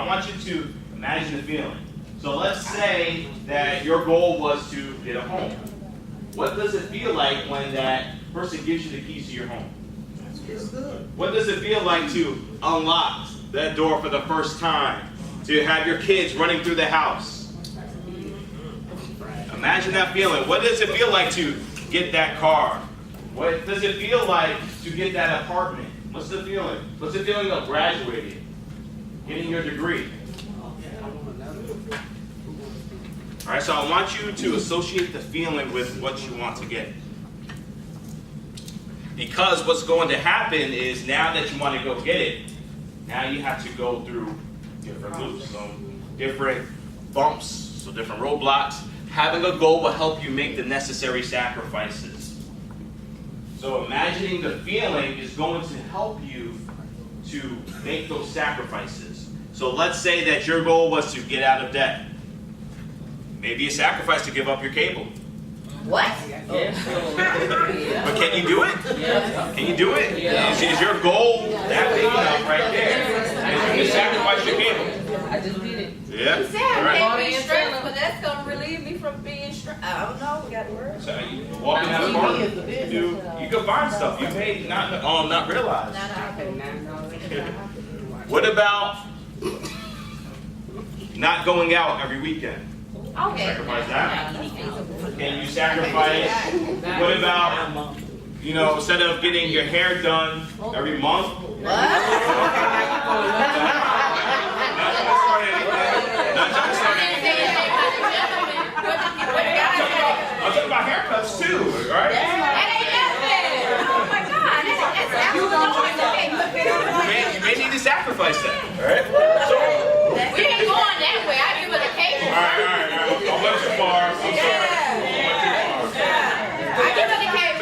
I want you to imagine the feeling. So let's say that your goal was to get a home. What does it feel like when that person gives you the keys to your home? What does it feel like to unlock that door for the first time? To have your kids running through the house? Imagine that feeling. What does it feel like to get that car? What does it feel like to get that apartment? What's the feeling? What's the feeling of graduating? Getting your degree? All right, so I want you to associate the feeling with what you want to get. Because what's going to happen is now that you want to go get it, now you have to go through different loops, different bumps, so different roadblocks. Having a goal will help you make the necessary sacrifices. So imagining the feeling is going to help you to make those sacrifices. So let's say that your goal was to get out of debt. Maybe a sacrifice to give up your cable. What? But can you do it? Yes. Can you do it? Yes. Is your goal that big enough right there? You sacrifice your cable. I just did it. Yeah. You said I can't be stressed, but that's going to relieve me from being stressed. I don't know. We got to work. So you walking down the park, you can find stuff you may not realize. What about not going out every weekend? Okay. Sacrifice that. Can you sacrifice? What about, instead of getting your hair done every month? What? Not trying to start anything. Not trying to start anything. I'm talking about haircuts too, right? That ain't nothing. Oh my God. That's You may need to sacrifice that, all right? So, we ain't going that way. I give it a cake. all right. I went too far. I'm sorry. I give it a cake.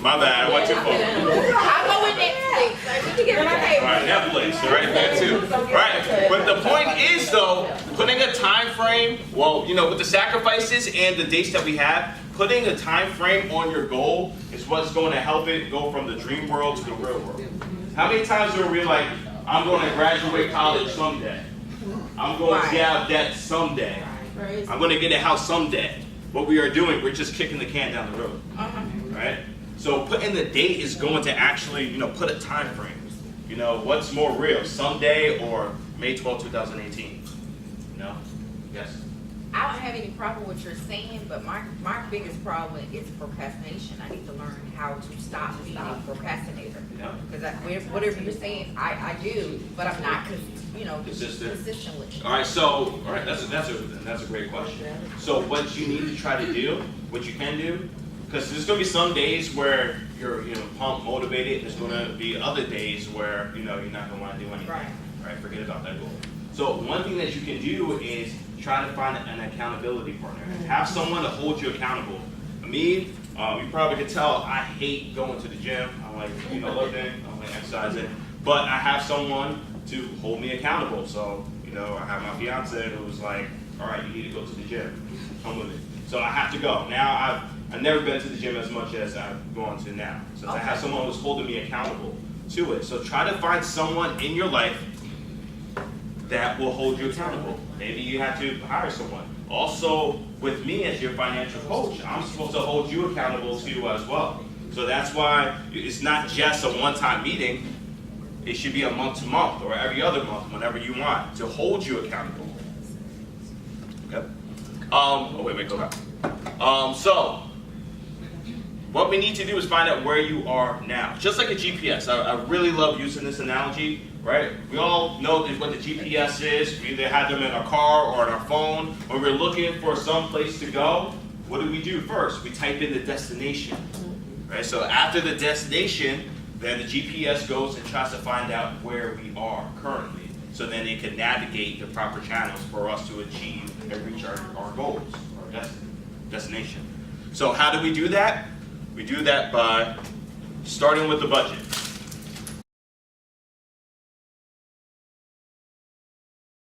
My bad. I went too far. I'll go with Netflix. We can give it a cake. All right, Netflix, all right, that too. Right, but the point is though, putting a time frame, with the sacrifices and the dates that we have, putting a time frame on your goal is what's going to help it go from the dream world to the real world. How many times are we like, I'm going to graduate college someday. I'm going to get out of debt someday. I'm going to get a house someday. What we are doing, we're just kicking the can down the road, right? So putting the date is going to actually, put a time frame. What's more real, someday or May 12, 2018? Yes? I don't have any problem with what you're saying, but my biggest problem is procrastination. I need to learn how to stop being a procrastinator. Because whatever you're saying, I do, but I'm not, consistent with it. All right, that's a great question. So what you need to try to do, what you can do, because there's going to be some days where you're pumped, motivated. There's going to be other days where you're not going to want to do anything. Right? Forget about that goal. So one thing that you can do is try to find an accountability partner. Have someone to hold you accountable. Me, you probably could tell I hate going to the gym. I like lifting, I like exercising, but I have someone to hold me accountable. So I have my fiance who's like, all right, you need to go to the gym. Come with me. So I have to go. Now I've never been to the gym as much as I've gone to now. Since I have someone who's holding me accountable to it. So try to find someone in your life that will hold you accountable. Maybe you have to hire someone. Also, with me as your financial coach, I'm supposed to hold you accountable too as well. So that's why it's not just a one-time meeting. It should be a month-to-month or every other month, whenever you want, to hold you accountable. Okay? Go back. So, what we need to do is find out where you are now. Just like a GPS. I really love using this analogy, right? We all know what the GPS is. We either have them in our car or on our phone. When we're looking for some place to go, what do we do first? We type in the destination, right? So after the destination, then the GPS goes and tries to find out where we are currently. So then it can navigate the proper channels for us to achieve and reach our goals, our destination. So how do we do that? We do that by starting with the budget.